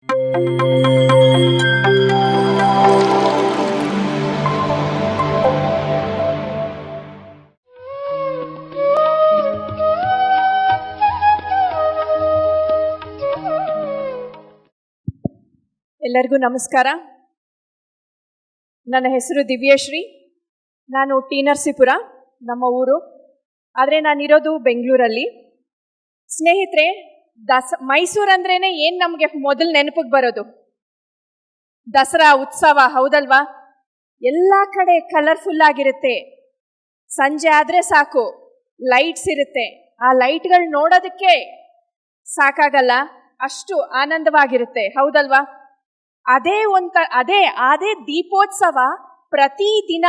ಎಲ್ಲರಿಗೂ ನಮಸ್ಕಾರ. ನನ್ನ ಹೆಸರು ದಿವ್ಯಶ್ರೀ. ನಾನು ಟಿ ನರಸೀಪುರ ನಮ್ಮ ಊರು, ಆದರೆ ನಾನಿರೋದು ಬೆಂಗಳೂರಲ್ಲಿ. ಸ್ನೇಹಿತರೆ, ಮೈಸೂರು ಅಂದ್ರೇ ಏನು ನಮಗೆ ಮೊದಲು ನೆನಪಿಗೆ ಬರೋದು? ದಸರಾ ಉತ್ಸವ, ಹೌದಲ್ವಾ? ಎಲ್ಲ ಕಡೆ ಕಲರ್ಫುಲ್ ಆಗಿರುತ್ತೆ. ಸಂಜೆ ಆದರೆ ಸಾಕು, ಲೈಟ್ಸ್ ಇರುತ್ತೆ. ಆ ಲೈಟ್ಗಳು ನೋಡೋದಕ್ಕೆ ಸಾಕಾಗಲ್ಲ, ಅಷ್ಟು ಆನಂದವಾಗಿರುತ್ತೆ, ಹೌದಲ್ವಾ? ಅದೇ ದೀಪೋತ್ಸವ ಪ್ರತಿದಿನ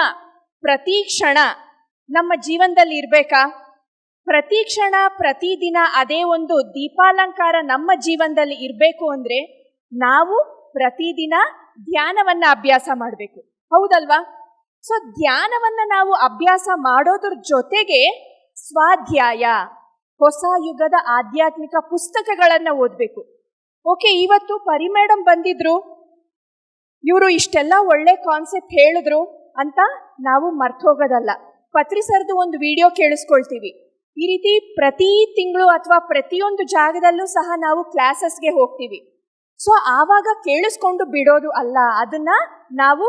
ಪ್ರತಿ ಕ್ಷಣ ನಮ್ಮ ಜೀವನದಲ್ಲಿ ಇರಬೇಕಾ? ಪ್ರತಿ ಕ್ಷಣ ಪ್ರತಿದಿನ ಅದೇ ಒಂದು ದೀಪಾಲಂಕಾರ ನಮ್ಮ ಜೀವನದಲ್ಲಿ ಇರಬೇಕು ಅಂದರೆ ನಾವು ಪ್ರತಿದಿನ ಧ್ಯಾನವನ್ನು ಅಭ್ಯಾಸ ಮಾಡಬೇಕು, ಹೌದಲ್ವಾ? ಸೊ ಧ್ಯಾನವನ್ನು ನಾವು ಅಭ್ಯಾಸ ಮಾಡೋದ್ರ ಜೊತೆಗೆ ಸ್ವಾಧ್ಯಾಯ, ಹೊಸ ಯುಗದ ಆಧ್ಯಾತ್ಮಿಕ ಪುಸ್ತಕಗಳನ್ನು ಓದಬೇಕು. ಓಕೆ, ಇವತ್ತು ಪರಿ ಮೇಡಮ್ ಬಂದಿದ್ರು, ಇವರು ಇಷ್ಟೆಲ್ಲ ಒಳ್ಳೆ ಕಾನ್ಸೆಪ್ಟ್ ಹೇಳಿದ್ರು ಅಂತ ನಾವು ಮರ್ತು ಹೋಗೋದಲ್ಲ. ಪತ್ರಿ ಸರ್ದು ಒಂದು ವಿಡಿಯೋ ಕೇಳಿಸ್ಕೊಳ್ತೀವಿ. ಈ ರೀತಿ ಪ್ರತಿ ತಿಂಗಳು ಅಥವಾ ಪ್ರತಿಯೊಂದು ಜಾಗದಲ್ಲೂ ಸಹ ನಾವು ಕ್ಲಾಸಸ್ಗೆ ಹೋಗ್ತೀವಿ. ಸೊ ಆವಾಗ ಕೇಳಿಸ್ಕೊಂಡು ಬಿಡೋದು ಅಲ್ಲ, ಅದನ್ನ ನಾವು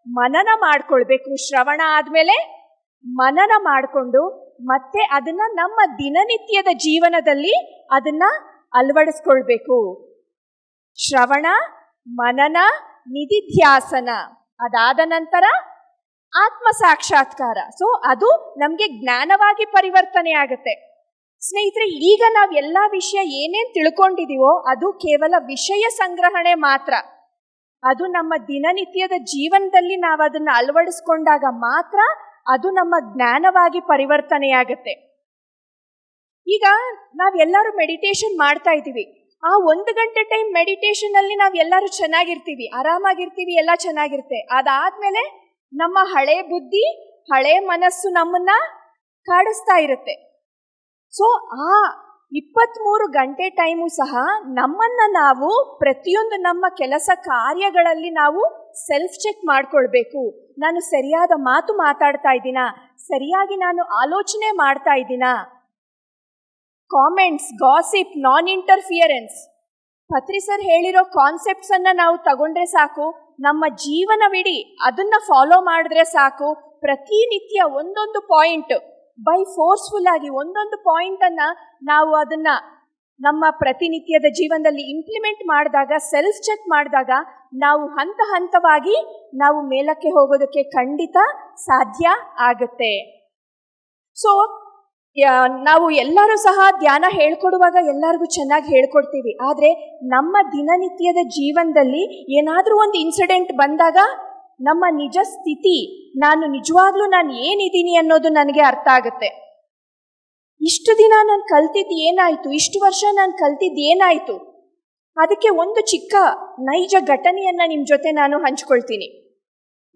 ಮನನ ಮಾಡ್ಕೊಳ್ಬೇಕು. ಶ್ರವಣ ಆದಮೇಲೆ ಮನನ ಮಾಡಿಕೊಂಡು ಮತ್ತೆ ಅದನ್ನ ನಮ್ಮ ದಿನನಿತ್ಯದ ಜೀವನದಲ್ಲಿ ಅದನ್ನ ಅಳವಡಿಸ್ಕೊಳ್ಬೇಕು. ಶ್ರವಣ, ಮನನ, ನಿಧಿಧ್ಯಾಸನ, ಅದಾದ ನಂತರ ಆತ್ಮ ಸಾಕ್ಷಾತ್ಕಾರ. ಸೊ ಅದು ನಮಗೆ ಜ್ಞಾನವಾಗಿ ಪರಿವರ್ತನೆ ಆಗುತ್ತೆ. ಸ್ನೇಹಿತರೆ, ಈಗ ನಾವೆಲ್ಲ ವಿಷಯ ಏನೇನು ತಿಳ್ಕೊಂಡಿದೀವೋ ಅದು ಕೇವಲ ವಿಷಯ ಸಂಗ್ರಹಣೆ ಮಾತ್ರ. ಅದು ನಮ್ಮ ದಿನನಿತ್ಯದ ಜೀವನದಲ್ಲಿ ನಾವು ಅದನ್ನು ಅಳವಡಿಸ್ಕೊಂಡಾಗ ಮಾತ್ರ ಅದು ನಮ್ಮ ಜ್ಞಾನವಾಗಿ ಪರಿವರ್ತನೆಯಾಗತ್ತೆ. ಈಗ ನಾವೆಲ್ಲರೂ ಮೆಡಿಟೇಷನ್ ಮಾಡ್ತಾ ಇದ್ದೀವಿ. ಆ 1 ಗಂಟೆ ಟೈಮ್ ಮೆಡಿಟೇಷನ್ ಅಲ್ಲಿ ನಾವೆಲ್ಲರೂ ಚೆನ್ನಾಗಿರ್ತೀವಿ, ಆರಾಮಾಗಿರ್ತೀವಿ, ಎಲ್ಲ ಚೆನ್ನಾಗಿರುತ್ತೆ. ಅದಾದ್ಮೇಲೆ ನಮ್ಮ ಹಳೆ ಬುದ್ಧಿ, ಹಳೆ ಮನಸ್ಸು ನಮ್ಮನ್ನ ಕಾಡಿಸ್ತಾ ಇರುತ್ತೆ. ಸೊ ಆ 23 ಗಂಟೆ ಟೈಮು ಸಹ ನಮ್ಮನ್ನ ನಾವು ಪ್ರತಿಯೊಂದು ನಮ್ಮ ಕೆಲಸ ಕಾರ್ಯಗಳಲ್ಲಿ ನಾವು ಸೆಲ್ಫ್ ಚೆಕ್ ಮಾಡ್ಕೊಳ್ಬೇಕು. ನಾನು ಸರಿಯಾದ ಮಾತು ಮಾತಾಡ್ತಾ ಇದ್ದೀನಾ? ಸರಿಯಾಗಿ ನಾನು ಆಲೋಚನೆ ಮಾಡ್ತಾ ಇದ್ದೀನಾ? ಕಾಮೆಂಟ್ಸ್, ಗಾಸಿಪ್, ನಾನ್ ಇಂಟರ್ಫಿಯರೆನ್ಸ್, ಪತ್ರಿ ಸರ್ ಹೇಳಿರೋ ಕಾನ್ಸೆಪ್ಟ್ಸ್ ಅನ್ನ ನಾವು ತಗೊಂಡ್ರೆ ಸಾಕು. ನಮ್ಮ ಜೀವನವಿಡೀ ಅದನ್ನ ಫಾಲೋ ಮಾಡಿದ್ರೆ ಸಾಕು. ಪ್ರತಿನಿತ್ಯ ಒಂದೊಂದು ಪಾಯಿಂಟ್ ಬೈ ಫೋರ್ಸ್ಫುಲ್ ಆಗಿ ಒಂದೊಂದು ಪಾಯಿಂಟ್ ಅನ್ನ ನಾವು ಅದನ್ನ ನಮ್ಮ ಪ್ರತಿನಿತ್ಯದ ಜೀವನದಲ್ಲಿ ಇಂಪ್ಲಿಮೆಂಟ್ ಮಾಡಿದಾಗ, ಸೆಲ್ಫ್ ಚೆಕ್ ಮಾಡಿದಾಗ ನಾವು ಹಂತ ಹಂತವಾಗಿ ನಾವು ಮೇಲಕ್ಕೆ ಹೋಗೋದಕ್ಕೆ ಖಂಡಿತ ಸಾಧ್ಯ ಆಗುತ್ತೆ. ಸೊ ನಾವು ಎಲ್ಲರೂ ಸಹ ಧ್ಯಾನ ಹೇಳ್ಕೊಡುವಾಗ ಎಲ್ಲರಿಗೂ ಚೆನ್ನಾಗಿ ಹೇಳ್ಕೊಡ್ತೀವಿ. ಆದರೆ ನಮ್ಮ ದಿನನಿತ್ಯದ ಜೀವನದಲ್ಲಿ ಏನಾದರೂ ಒಂದು ಇನ್ಸಿಡೆಂಟ್ ಬಂದಾಗ ನಮ್ಮ ನಿಜ ಸ್ಥಿತಿ, ನಾನು ನಿಜವಾಗ್ಲೂ ನಾನು ಏನಿದ್ದೀನಿ ಅನ್ನೋದು ನನಗೆ ಅರ್ಥ ಆಗುತ್ತೆ. ಇಷ್ಟು ದಿನ ನಾನು ಕಲ್ತಿದ್ದು ಏನಾಯಿತು, ಇಷ್ಟು ವರ್ಷ ನಾನು ಕಲ್ತಿದ್ದು ಏನಾಯಿತು? ಅದಕ್ಕೆ ಒಂದು ಚಿಕ್ಕ ನೈಜ ಘಟನೆಯನ್ನು ನಿಮ್ಮ ಜೊತೆ ನಾನು ಹಂಚ್ಕೊಳ್ತೀನಿ.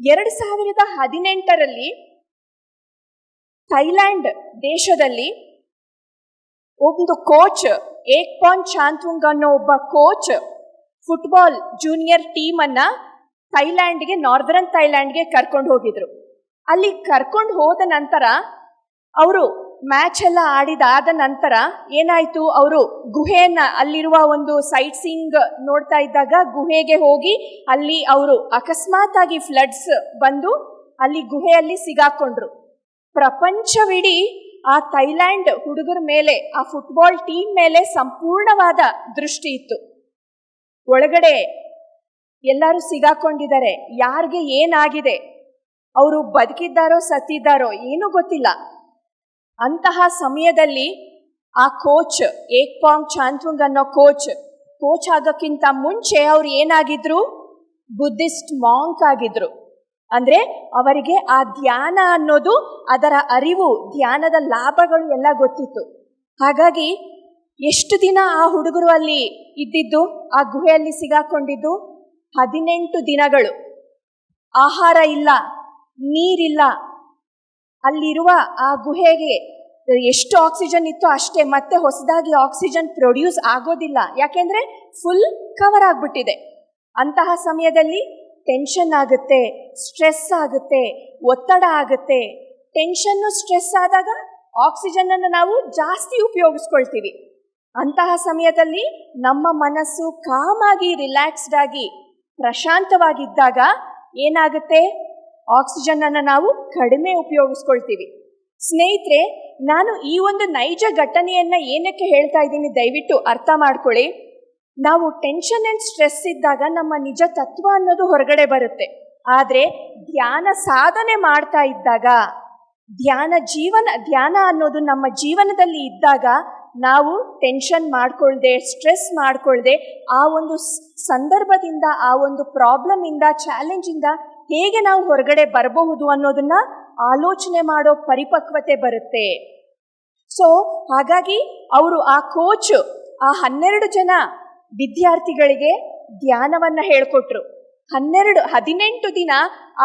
2018ರಲ್ಲಿ ಥೈಲ್ಯಾಂಡ್ ದೇಶದಲ್ಲಿ ಒಂದು ಕೋಚ್, ಏಕ್ಪಾನ್ ಚಾಂತುಂಗ್ ಅನ್ನೋ ಒಬ್ಬ ಕೋಚ್ ಫುಟ್ಬಾಲ್ ಜೂನಿಯರ್ ಟೀಮನ್ನು ಥೈಲ್ಯಾಂಡ್ಗೆ, ನಾರ್ದರ್ನ್ ಥೈಲ್ಯಾಂಡ್ಗೆ ಕರ್ಕೊಂಡು ಹೋಗಿದ್ರು. ಅಲ್ಲಿ ಕರ್ಕೊಂಡು ಹೋದ ನಂತರ ಅವರು ಮ್ಯಾಚ್ ಎಲ್ಲ ಆಡಿದಾದ ನಂತರ ಏನಾಯಿತು, ಅವರು ಗುಹೆಯನ್ನು, ಅಲ್ಲಿರುವ ಒಂದು ಸೈಟ್ ಸೀಯಿಂಗ್ ನೋಡ್ತಾ ಇದ್ದಾಗ ಗುಹೆಗೆ ಹೋಗಿ ಅಲ್ಲಿ ಅವರು ಅಕಸ್ಮಾತ್ ಆಗಿ ಫ್ಲಡ್ಸ್ ಬಂದು ಅಲ್ಲಿ ಗುಹೆಯಲ್ಲಿ ಸಿಗಾಕೊಂಡ್ರು. ಪ್ರಪಂಚವಿಡೀ ಆ ಥೈಲ್ಯಾಂಡ್ ಹುಡುಗರ ಮೇಲೆ, ಆ ಫುಟ್ಬಾಲ್ ಟೀಮ್ ಮೇಲೆ ಸಂಪೂರ್ಣವಾದ ದೃಷ್ಟಿ ಇತ್ತು. ಒಳಗಡೆ ಎಲ್ಲರೂ ಸಿಗಾಕೊಂಡಿದ್ದಾರೆ, ಯಾರಿಗೆ ಏನಾಗಿದೆ, ಅವರು ಬದುಕಿದ್ದಾರೋ ಸತ್ತಿದ್ದಾರೋ ಏನೂ ಗೊತ್ತಿಲ್ಲ. ಅಂತಹ ಸಮಯದಲ್ಲಿ ಆ ಕೋಚ್, ಏಕ್ಪಾಂಗ್ ಚಾಂತುಂಗ್ ಅನ್ನೋ ಕೋಚ್ ಆಗೋಕ್ಕಿಂತ ಮುಂಚೆ ಅವ್ರು ಏನಾಗಿದ್ರು? ಬುದ್ಧಿಸ್ಟ್ ಮಾಂಕ್ ಆಗಿದ್ರು. ಅಂದರೆ ಅವರಿಗೆ ಆ ಧ್ಯಾನ ಅನ್ನೋದು, ಅದರ ಅರಿವು, ಧ್ಯಾನದ ಲಾಭಗಳು ಎಲ್ಲ ಗೊತ್ತಿತ್ತು. ಹಾಗಾಗಿ ಎಷ್ಟು ದಿನ ಆ ಹುಡುಗರು ಅಲ್ಲಿ ಇದ್ದಿದ್ದು, ಆ ಗುಹೆಯಲ್ಲಿ ಸಿಗಾಕೊಂಡಿದ್ದು? 18 ದಿನಗಳು. ಆಹಾರ ಇಲ್ಲ, ನೀರಿಲ್ಲ. ಅಲ್ಲಿರುವ ಆ ಗುಹೆಗೆ ಎಷ್ಟು ಆಕ್ಸಿಜನ್ ಇತ್ತೋ ಅಷ್ಟೇ, ಮತ್ತೆ ಹೊಸದಾಗಿ ಆಕ್ಸಿಜನ್ ಪ್ರೊಡ್ಯೂಸ್ ಆಗೋದಿಲ್ಲ. ಯಾಕೆಂದರೆ ಫುಲ್ ಕವರ್ ಆಗಿಬಿಟ್ಟಿದೆ. ಅಂತಹ ಸಮಯದಲ್ಲಿ ಟೆನ್ಷನ್ ಆಗುತ್ತೆ, ಸ್ಟ್ರೆಸ್ ಆಗುತ್ತೆ, ಒತ್ತಡ ಆಗುತ್ತೆ. ಟೆನ್ಷನ್ನು ಸ್ಟ್ರೆಸ್ ಆದಾಗ ಆಕ್ಸಿಜನ್ನನ್ನು ನಾವು ಜಾಸ್ತಿ ಉಪಯೋಗಿಸ್ಕೊಳ್ತೀವಿ. ಅಂತಹ ಸಮಯದಲ್ಲಿ ನಮ್ಮ ಮನಸ್ಸು ಕಾಮಾಗಿ, ರಿಲ್ಯಾಕ್ಸ್ಡ್ ಆಗಿ, ಪ್ರಶಾಂತವಾಗಿದ್ದಾಗ ಏನಾಗುತ್ತೆ, ಆಕ್ಸಿಜನ್ನನ್ನು ನಾವು ಕಡಿಮೆ ಉಪಯೋಗಿಸ್ಕೊಳ್ತೀವಿ. ಸ್ನೇಹಿತರೆ, ನಾನು ಈ ಒಂದು ನೈಜ ಘಟನೆಯನ್ನು ಏನಕ್ಕೆ ಹೇಳ್ತಾ ಇದ್ದೀನಿ ದಯವಿಟ್ಟು ಅರ್ಥ ಮಾಡ್ಕೊಳ್ಳಿ. ನಾವು ಟೆನ್ಷನ್ ಆ್ಯಂಡ್ ಸ್ಟ್ರೆಸ್ ಇದ್ದಾಗ ನಮ್ಮ ನಿಜ ತತ್ವ ಅನ್ನೋದು ಹೊರಗಡೆ ಬರುತ್ತೆ. ಆದರೆ ಧ್ಯಾನ ಸಾಧನೆ ಮಾಡ್ತಾ ಇದ್ದಾಗ, ಧ್ಯಾನ ಅನ್ನೋದು ನಮ್ಮ ಜೀವನದಲ್ಲಿ ಇದ್ದಾಗ ನಾವು ಟೆನ್ಷನ್ ಮಾಡ್ಕೊಳ್ದೆ, ಸ್ಟ್ರೆಸ್ ಮಾಡ್ಕೊಳ್ದೆ ಆ ಒಂದು ಸಂದರ್ಭದಿಂದ, ಆ ಒಂದು ಪ್ರಾಬ್ಲಮಿಂದ, ಚಾಲೆಂಜಿಂದ ಹೇಗೆ ನಾವು ಹೊರಗಡೆ ಬರಬಹುದು ಅನ್ನೋದನ್ನ ಆಲೋಚನೆ ಮಾಡೋ ಪರಿಪಕ್ವತೆ ಬರುತ್ತೆ. ಸೊ ಹಾಗಾಗಿ ಅವರು ಆ ಕೋಚ್ ಆ 12 ಜನ ವಿದ್ಯಾರ್ಥಿಗಳಿಗೆ ಧ್ಯಾನವನ್ನು ಹೇಳಿಕೊಟ್ರು. 18 ದಿನ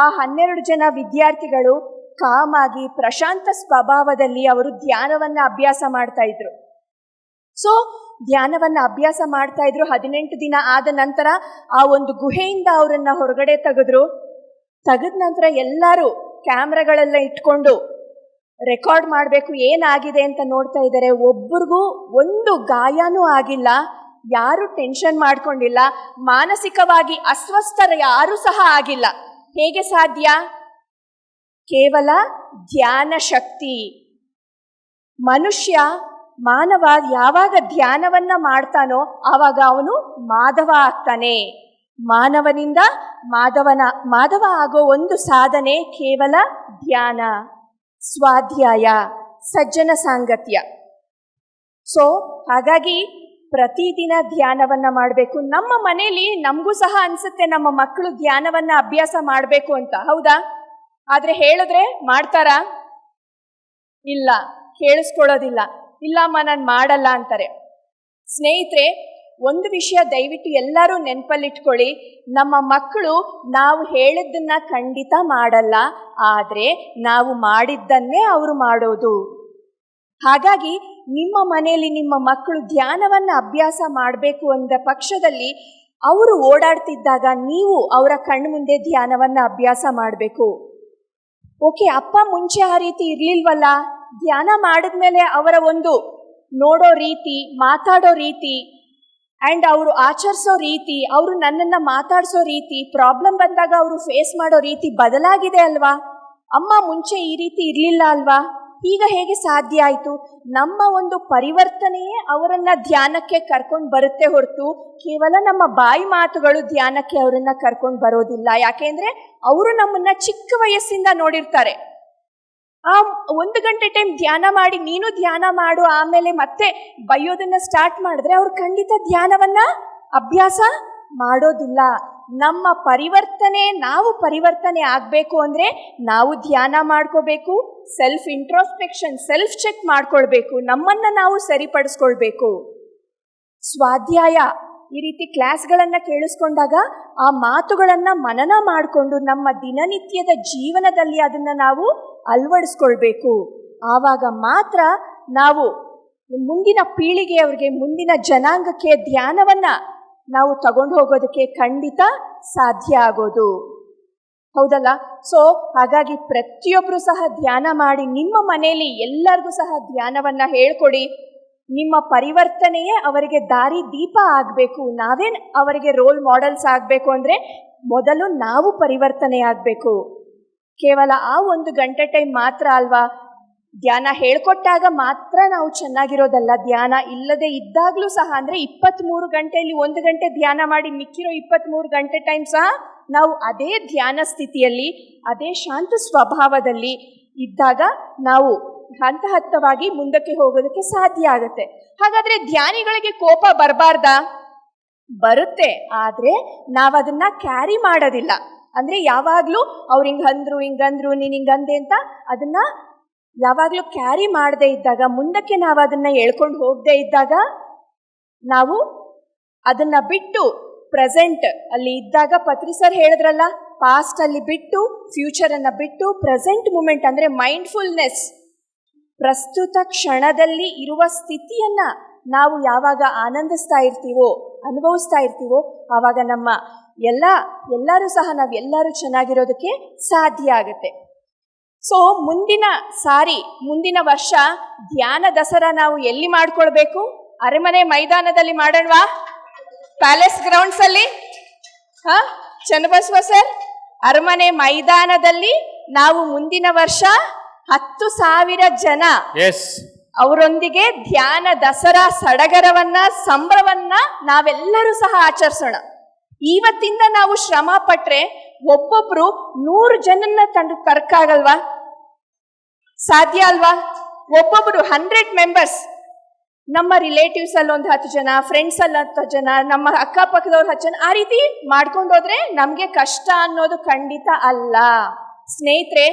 ಆ 12 ಜನ ವಿದ್ಯಾರ್ಥಿಗಳು ಕಾಮಾಗಿ, ಪ್ರಶಾಂತ ಸ್ವಭಾವದಲ್ಲಿ ಅವರು ಧ್ಯಾನವನ್ನು ಅಭ್ಯಾಸ ಮಾಡ್ತಾ ಇದ್ರು. ಸೊ ಧ್ಯಾನವನ್ನು ಅಭ್ಯಾಸ ಮಾಡ್ತಾ ಇದ್ರು. 18 ದಿನ ಆದ ನಂತರ ಆ ಒಂದು ಗುಹೆಯಿಂದ ಅವರನ್ನು ಹೊರಗಡೆ ತೆಗೆದ ನಂತರ ಎಲ್ಲರೂ ಕ್ಯಾಮ್ರಾಗಳೆಲ್ಲ ಇಟ್ಕೊಂಡು ರೆಕಾರ್ಡ್ ಮಾಡಬೇಕು, ಏನಾಗಿದೆ ಅಂತ ನೋಡ್ತಾ ಇದ್ದಾರೆ. ಒಬ್ಬರಿಗೂ ಒಂದು ಗಾಯನೂ ಆಗಿಲ್ಲ, ಯಾರು ಟೆನ್ಷನ್ ಮಾಡ್ಕೊಂಡಿಲ್ಲ, ಮಾನಸಿಕವಾಗಿ ಅಸ್ವಸ್ಥರು ಯಾರೂ ಸಹ ಆಗಿಲ್ಲ. ಹೇಗೆ ಸಾಧ್ಯ? ಕೇವಲ ಧ್ಯಾನ ಶಕ್ತಿ. ಮಾನವ ಯಾವಾಗ ಧ್ಯಾನವನ್ನ ಮಾಡ್ತಾನೋ ಆವಾಗ ಅವನು ಮಾಧವ ಆಗ್ತಾನೆ. ಮಾನವನಿಂದ ಮಾಧವ ಆಗೋ ಒಂದು ಸಾಧನೆ ಕೇವಲ ಧ್ಯಾನ, ಸ್ವಾಧ್ಯಾಯ, ಸಜ್ಜನ ಸಾಂಗತ್ಯ. ಸೊ ಹಾಗಾಗಿ ಪ್ರತಿದಿನ ಧ್ಯಾನವನ್ನ ಮಾಡಬೇಕು. ನಮ್ಮ ಮನೆಯಲ್ಲಿ ನಮಗೂ ಸಹ ಅನ್ಸುತ್ತೆ ನಮ್ಮ ಮಕ್ಕಳು ಧ್ಯಾನವನ್ನ ಅಭ್ಯಾಸ ಮಾಡಬೇಕು ಅಂತ, ಹೌದಾ? ಆದ್ರೆ ಹೇಳಿದ್ರೆ ಮಾಡ್ತಾರಾ? ಇಲ್ಲ, ಕೇಳಿಸ್ಕೊಳ್ಳೋದಿಲ್ಲ. ಇಲ್ಲಮ್ಮ ನಾನು ಮಾಡಲ್ಲ ಅಂತಾರೆ. ಸ್ನೇಹಿತರೆ, ಒಂದು ವಿಷಯ ದಯವಿಟ್ಟು ಎಲ್ಲರೂ ನೆನಪಲ್ಲಿಟ್ಕೊಳ್ಳಿ, ನಮ್ಮ ಮಕ್ಕಳು ನಾವು ಹೇಳಿದ್ದನ್ನ ಖಂಡಿತ ಮಾಡಲ್ಲ, ಆದರೆ ನಾವು ಮಾಡಿದ್ದನ್ನೇ ಅವರು ಮಾಡೋದು. ಹಾಗಾಗಿ ನಿಮ್ಮ ಮನೆಯಲ್ಲಿ ನಿಮ್ಮ ಮಕ್ಕಳು ಧ್ಯಾನವನ್ನು ಅಭ್ಯಾಸ ಮಾಡಬೇಕು ಅಂದ ಪಕ್ಷದಲ್ಲಿ ಅವರು ಓಡಾಡ್ತಿದ್ದಾಗ ನೀವು ಅವರ ಕಣ್ಣು ಮುಂದೆ ಧ್ಯಾನವನ್ನು ಅಭ್ಯಾಸ ಮಾಡಬೇಕು. ಓಕೆ, ಅಪ್ಪ ಮುಂಚೆ ಆ ರೀತಿ ಇರಲಿಲ್ವಲ್ಲ, ಧ್ಯಾನ ಮಾಡಿದ್ಮೇಲೆ ಅವರ ಒಂದು ನೋಡೋ ರೀತಿ, ಮಾತಾಡೋ ರೀತಿ ಆ್ಯಂಡ್ ಅವರು ಆಚರಿಸೋ ರೀತಿ, ಅವರು ನನ್ನನ್ನು ಮಾತಾಡಿಸೋ ರೀತಿ, ಪ್ರಾಬ್ಲಮ್ ಬಂದಾಗ ಅವರು ಫೇಸ್ ಮಾಡೋ ರೀತಿ ಬದಲಾಗಿದೆ ಅಲ್ವಾ? ಅಮ್ಮ ಮುಂಚೆ ಈ ರೀತಿ ಇರಲಿಲ್ಲ ಅಲ್ವಾ? ಈಗ ಹೇಗೆ ಸಾಧ್ಯ ಆಯಿತು? ನಮ್ಮ ಒಂದು ಪರಿವರ್ತನೆಯೇ ಅವರನ್ನು ಧ್ಯಾನಕ್ಕೆ ಕರ್ಕೊಂಡು ಬರುತ್ತೆ ಹೊರತು ಕೇವಲ ನಮ್ಮ ಬಾಯಿ ಮಾತುಗಳು ಧ್ಯಾನಕ್ಕೆ ಅವರನ್ನು ಕರ್ಕೊಂಡು ಬರೋದಿಲ್ಲ. ಯಾಕೆಂದರೆ ಅವರು ನಮ್ಮನ್ನು ಚಿಕ್ಕ ವಯಸ್ಸಿಂದ ನೋಡಿರ್ತಾರೆ. ಆ 1 ಗಂಟೆ ಟೈಮ್ ಧ್ಯಾನ ಮಾಡಿ, ನೀನು ಧ್ಯಾನ ಮಾಡು, ಆಮೇಲೆ ಮತ್ತೆ ಬೈಯೋದನ್ನು ಸ್ಟಾರ್ಟ್ ಮಾಡಿದ್ರೆ ಅವ್ರು ಖಂಡಿತ ಧ್ಯಾನವನ್ನು ಅಭ್ಯಾಸ ಮಾಡೋದಿಲ್ಲ. ನಮ್ಮ ನಾವು ಪರಿವರ್ತನೆ ಆಗಬೇಕು ಅಂದರೆ ನಾವು ಧ್ಯಾನ ಮಾಡ್ಕೋಬೇಕು, ಸೆಲ್ಫ್ ಇಂಟ್ರೋಸ್ಪೆಕ್ಷನ್, ಸೆಲ್ಫ್ ಚೆಕ್ ಮಾಡ್ಕೊಳ್ಬೇಕು, ನಮ್ಮನ್ನು ನಾವು ಸರಿಪಡಿಸ್ಕೊಳ್ಬೇಕು. ಸ್ವಾಧ್ಯಾಯ, ಈ ರೀತಿ ಕ್ಲಾಸ್ಗಳನ್ನು ಕೇಳಿಸ್ಕೊಂಡಾಗ ಆ ಮಾತುಗಳನ್ನು ಮನನ ಮಾಡಿಕೊಂಡು ನಮ್ಮ ದಿನನಿತ್ಯದ ಜೀವನದಲ್ಲಿ ಅದನ್ನು ನಾವು ಅಳವಡಿಸ್ಕೊಳ್ಬೇಕು. ಆವಾಗ ಮಾತ್ರ ನಾವು ಮುಂದಿನ ಪೀಳಿಗೆಯವರಿಗೆ, ಮುಂದಿನ ಜನಾಂಗಕ್ಕೆ ಧ್ಯಾನವನ್ನು ನಾವು ತಗೊಂಡು ಹೋಗೋದಕ್ಕೆ ಖಂಡಿತ ಸಾಧ್ಯ ಆಗೋದು, ಹೌದಲ್ಲ? ಸೊ ಹಾಗಾಗಿ ಪ್ರತಿಯೊಬ್ಬರು ಸಹ ಧ್ಯಾನ ಮಾಡಿ, ನಿಮ್ಮ ಮನೆಯಲ್ಲಿ ಎಲ್ಲರಿಗೂ ಸಹ ಧ್ಯಾನವನ್ನು ಹೇಳ್ಕೊಡಿ. ನಿಮ್ಮ ಪರಿವರ್ತನೆಯೇ ಅವರಿಗೆ ದಾರಿ ದೀಪ ಆಗಬೇಕು. ನಾವೇ ಅವರಿಗೆ ರೋಲ್ ಮಾಡೆಲ್ಸ್ ಆಗಬೇಕು ಅಂದರೆ ಮೊದಲು ನಾವು ಪರಿವರ್ತನೆ ಆಗಬೇಕು. ಕೇವಲ ಆ 1 ಗಂಟೆ ಟೈಮ್ ಮಾತ್ರ ಅಲ್ವಾ? ಧ್ಯಾನ ಹೇಳ್ಕೊಟ್ಟಾಗ ಮಾತ್ರ ನಾವು ಚೆನ್ನಾಗಿರೋದಲ್ಲ. ಧ್ಯಾನ ಇಲ್ಲದೆ ಇದ್ದಾಗಲೂ ಸಹ, ಅಂದರೆ 23 ಗಂಟೆಯಲ್ಲಿ 1 ಗಂಟೆ ಧ್ಯಾನ ಮಾಡಿ ಮಿಕ್ಕಿರೋ 23 ಗಂಟೆ ಟೈಮ್ ಸಹ ನಾವು ಅದೇ ಧ್ಯಾನ ಸ್ಥಿತಿಯಲ್ಲಿ, ಅದೇ ಶಾಂತ ಸ್ವಭಾವದಲ್ಲಿ ಇದ್ದಾಗ ನಾವು ಹಂತವಾಗಿ ಮುಂದಕ್ಕೆ ಹೋಗೋದಕ್ಕೆ ಸಾಧ್ಯ ಆಗುತ್ತೆ. ಹಾಗಾದರೆ ಧ್ಯಾನಿಗಳಿಗೆ ಕೋಪ ಬರಬಾರ್ದಾ? ಬರುತ್ತೆ, ಆದರೆ ನಾವದನ್ನು ಕ್ಯಾರಿ ಮಾಡೋದಿಲ್ಲ. ಅಂದರೆ ಯಾವಾಗಲೂ ಅವ್ರು ಹಿಂಗಂದ್ರು ನೀನು ಹಿಂಗಂದೆ ಅಂತ ಅದನ್ನು ಯಾವಾಗಲೂ ಕ್ಯಾರಿ ಮಾಡದೇ ಇದ್ದಾಗ, ಮುಂದಕ್ಕೆ ನಾವು ಅದನ್ನು ಹೇಳ್ಕೊಂಡು ಹೋಗದೇ ಇದ್ದಾಗ, ನಾವು ಅದನ್ನು ಬಿಟ್ಟು ಪ್ರೆಸೆಂಟ್ ಅಲ್ಲಿ ಇದ್ದಾಗ, ಪತ್ರಿ ಸರ್ ಹೇಳಿದ್ರಲ್ಲ, ಪಾಸ್ಟಲ್ಲಿ ಬಿಟ್ಟು, ಫ್ಯೂಚರನ್ನು ಬಿಟ್ಟು ಪ್ರೆಸೆಂಟ್ ಮೂಮೆಂಟ್ ಅಂದರೆ ಮೈಂಡ್ಫುಲ್ನೆಸ್, ಪ್ರಸ್ತುತ ಕ್ಷಣದಲ್ಲಿ ಇರುವ ಸ್ಥಿತಿಯನ್ನ ನಾವು ಯಾವಾಗ ಆನಂದಿಸ್ತಾ ಇರ್ತೀವೋ, ಅನುಭವಿಸ್ತಾ ಇರ್ತೀವೋ, ಆವಾಗ ನಮ್ಮ ಎಲ್ಲರೂ ಸಹ ನಾವೆಲ್ಲರೂ ಚೆನ್ನಾಗಿರೋದಕ್ಕೆ ಸಾಧ್ಯ ಆಗುತ್ತೆ. ಸೊ ಮುಂದಿನ ವರ್ಷ ಧ್ಯಾನ ದಸರಾ ನಾವು ಎಲ್ಲಿ ಮಾಡ್ಕೊಳ್ಬೇಕು? ಅರಮನೆ ಮೈದಾನದಲ್ಲಿ ಮಾಡೋಣವಾ? ಪ್ಯಾಲೇಸ್ ಗ್ರೌಂಡ್ಸ್ ಅಲ್ಲಿ? ಚನ್ನಬಸವ ಸರ್, ಅರಮನೆ ಮೈದಾನದಲ್ಲಿ ನಾವು ಮುಂದಿನ ವರ್ಷ 10,000 ಜನ ಅವರೊಂದಿಗೆ ಧ್ಯಾನ ದಸರಾ ಸಡಗರವನ್ನ, ಸಂಭ್ರಮವನ್ನ ನಾವೆಲ್ಲರೂ ಸಹ ಆಚರಿಸೋಣ. ಇವತ್ತಿಂದ ನಾವು ಶ್ರಮ ಪಟ್ರೆ ಒಬ್ಬೊಬ್ರು 100 ಜನನ್ನ ತಂದು ಕರ್ಕಾಗಲ್ವಾ? ಸಾಧ್ಯ ಅಲ್ವಾ? ಒಬ್ಬೊಬ್ರು 100 ಮೆಂಬರ್ಸ್, ನಮ್ಮ ರಿಲೇಟಿವ್ಸ್ ಅಲ್ಲಿ ಒಂದು 10 ಜನ, ಫ್ರೆಂಡ್ಸ್ ಅಲ್ಲಿ 10 ಜನ, ನಮ್ಮ ಅಕ್ಕಪಕ್ಕದವ್ರು 10 ಜನ, ಆ ರೀತಿ ಮಾಡ್ಕೊಂಡೋದ್ರೆ ನಮ್ಗೆ ಕಷ್ಟ ಅನ್ನೋದು ಖಂಡಿತ ಅಲ್ಲ. ಸ್ನೇಹಿತರೆ,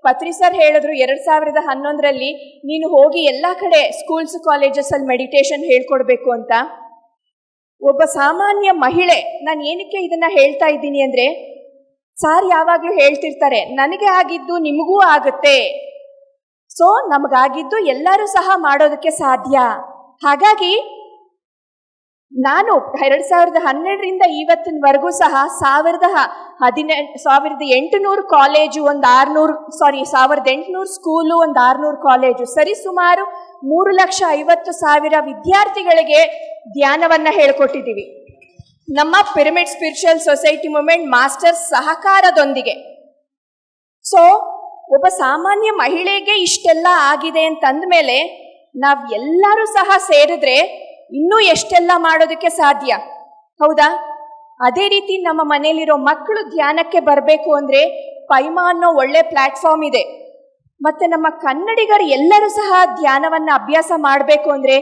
ಪತ್ರಿ ಸರ್ ಹೇಳಿದ್ರು 2011ರಲ್ಲಿ ನೀನು ಹೋಗಿ ಎಲ್ಲ ಕಡೆ ಸ್ಕೂಲ್ಸ್ ಕಾಲೇಜಸ್ ಅಲ್ಲಿ ಮೆಡಿಟೇಷನ್ ಹೇಳ್ಕೊಡ್ಬೇಕು ಅಂತ. ಒಬ್ಬ ಸಾಮಾನ್ಯ ಮಹಿಳೆ, ನಾನು ಏನಕ್ಕೆ ಇದನ್ನ ಹೇಳ್ತಾ ಇದ್ದೀನಿ ಅಂದ್ರೆ, ಸಾರ್ ಯಾವಾಗ್ಲೂ ಹೇಳ್ತಿರ್ತಾರೆ ನನಗೆ ಆಗಿದ್ದು ನಿಮಗೂ ಆಗುತ್ತೆ, ಸೊ ನಮಗಾಗಿದ್ದು ಎಲ್ಲರೂ ಸಹ ಮಾಡೋದಕ್ಕೆ ಸಾಧ್ಯ. ಹಾಗಾಗಿ ನಾನು 2012ರಿಂದ ಇವತ್ತಿನವರೆಗೂ ಸಹ 1800 ಕಾಲೇಜು, 1800 ಸ್ಕೂಲು, 600 ಕಾಲೇಜು, ಸರಿ ಸುಮಾರು 3,50,000 ವಿದ್ಯಾರ್ಥಿಗಳಿಗೆ ಧ್ಯಾನವನ್ನ ಹೇಳ್ಕೊಟ್ಟಿದ್ದೀವಿ ನಮ್ಮ pyramid spiritual society movement masters ಸಹಕಾರದೊಂದಿಗೆ. ಸೊ ಒಬ್ಬ ಸಾಮಾನ್ಯ ಮಹಿಳೆಗೆ ಇಷ್ಟೆಲ್ಲ ಆಗಿದೆ ಅಂತಂದ ಮೇಲೆ ನಾವ್ ಎಲ್ಲರೂ ಸಹ ಸೇರಿದ್ರೆ ಇನ್ನೂ ಎಷ್ಟೆಲ್ಲ ಮಾಡೋದಕ್ಕೆ ಸಾಧ್ಯ, ಹೌದಾ? ಅದೇ ರೀತಿ ನಮ್ಮ ಮನೆಯಲ್ಲಿರೋ ಮಕ್ಕಳು ಧ್ಯಾನಕ್ಕೆ ಬರಬೇಕು ಅಂದ್ರೆ ಪೈಮಾ ಅನ್ನೋ ಒಳ್ಳೆ ಪ್ಲಾಟ್ಫಾರ್ಮ್ ಇದೆ. ಮತ್ತೆ ನಮ್ಮ ಕನ್ನಡಿಗರು ಎಲ್ಲರೂ ಸಹ ಧ್ಯಾನವನ್ನ ಅಭ್ಯಾಸ ಮಾಡಬೇಕು ಅಂದ್ರೆ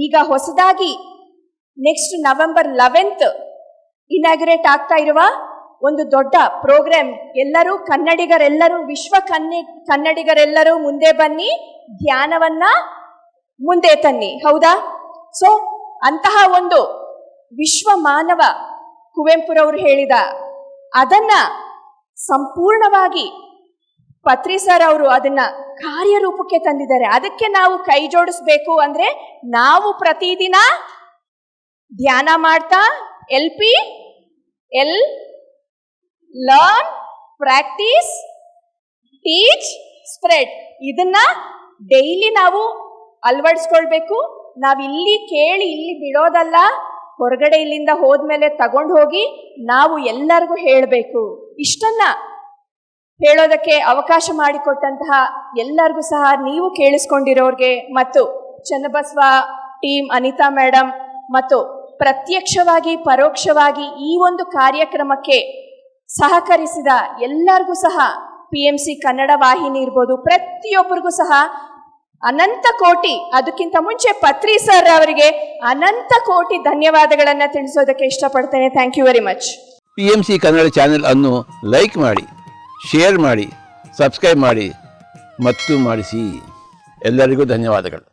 ಈಗ ಹೊಸದಾಗಿ ನೆಕ್ಸ್ಟ್ ನವೆಂಬರ್ 11th ಇನಾಗ್ರೇಟ್ ಆಗ್ತಾ ಇರುವ ಒಂದು ದೊಡ್ಡ ಪ್ರೋಗ್ರಾಮ್, ಎಲ್ಲರೂ ಕನ್ನಡಿಗರೆಲ್ಲರೂ, ಕನ್ನಡಿಗರೆಲ್ಲರೂ ಮುಂದೆ ಬನ್ನಿ, ಧ್ಯಾನವನ್ನ ಮುಂದೆ ತನ್ನಿ, ಹೌದಾ? ಸೊ ಅಂತಹ ಒಂದು ವಿಶ್ವ ಮಾನವ ಕುವೆಂಪುರವರು ಹೇಳಿದ ಅದನ್ನ ಸಂಪೂರ್ಣವಾಗಿ ಪತ್ರಿ ಸರ್ ಅವರು ಅದನ್ನ ಕಾರ್ಯರೂಪಕ್ಕೆ ತಂದಿದ್ದಾರೆ. ಅದಕ್ಕೆ ನಾವು ಕೈ ಜೋಡಿಸ್ಬೇಕು ಅಂದ್ರೆ ನಾವು ಪ್ರತಿದಿನ ಧ್ಯಾನ ಮಾಡ್ತಾ ಲರ್ನ್, ಪ್ರಾಕ್ಟೀಸ್, ಟೀಚ್, ಸ್ಪ್ರೆಡ್ ಇದನ್ನ ಡೈಲಿ ನಾವು ಅಳವಡಿಸ್ಕೊಳ್ಬೇಕು. ನಾವಿಲ್ಲಿ ಕೇಳಿ ಇಲ್ಲಿ ಬಿಡೋದಲ್ಲ, ಹೊರಗಡೆ ಇಲ್ಲಿಂದ ಹೋದ್ಮೇಲೆ ತಗೊಂಡು ಹೋಗಿ ನಾವು ಎಲ್ಲರಿಗೂ ಹೇಳಬೇಕು. ಇಷ್ಟನ್ನ ಹೇಳೋದಕ್ಕೆ ಅವಕಾಶ ಮಾಡಿಕೊಟ್ಟಂತಹ ಎಲ್ಲರಿಗೂ ಸಹ, ನೀವು ಕೇಳಿಸ್ಕೊಂಡಿರೋರ್ಗೆ ಮತ್ತು ಚನ್ನಬಸವ ಟೀಮ್, ಅನಿತಾ ಮೇಡಮ್ ಮತ್ತು ಪ್ರತ್ಯಕ್ಷವಾಗಿ ಪರೋಕ್ಷವಾಗಿ ಈ ಒಂದು ಕಾರ್ಯಕ್ರಮಕ್ಕೆ ಸಹಕರಿಸಿದ ಎಲ್ಲರಿಗೂ ಸಹ, PMC ಕನ್ನಡ ವಾಹಿನಿ ಇರ್ಬೋದು, ಪ್ರತಿಯೊಬ್ಬರಿಗೂ ಸಹ ಅನಂತ ಕೋಟಿ, ಅದಕ್ಕಿಂತ ಮುಂಚೆ ಪತ್ರಿ ಸರ್ ಅವರಿಗೆ ಅನಂತ ಕೋಟಿ ಧನ್ಯವಾದಗಳನ್ನು ತಿಳಿಸೋದಕ್ಕೆ ಇಷ್ಟಪಡ್ತೇನೆ. Thank you very much. PMC Kannada channel ಅನ್ನು ಲೈಕ್ ಮಾಡಿ, ಶೇರ್ ಮಾಡಿ, ಸಬ್ಸ್ಕ್ರೈಬ್ ಮಾಡಿ ಮತ್ತು ಮಾಡಿಸಿ. ಎಲ್ಲರಿಗೂ ಧನ್ಯವಾದಗಳು.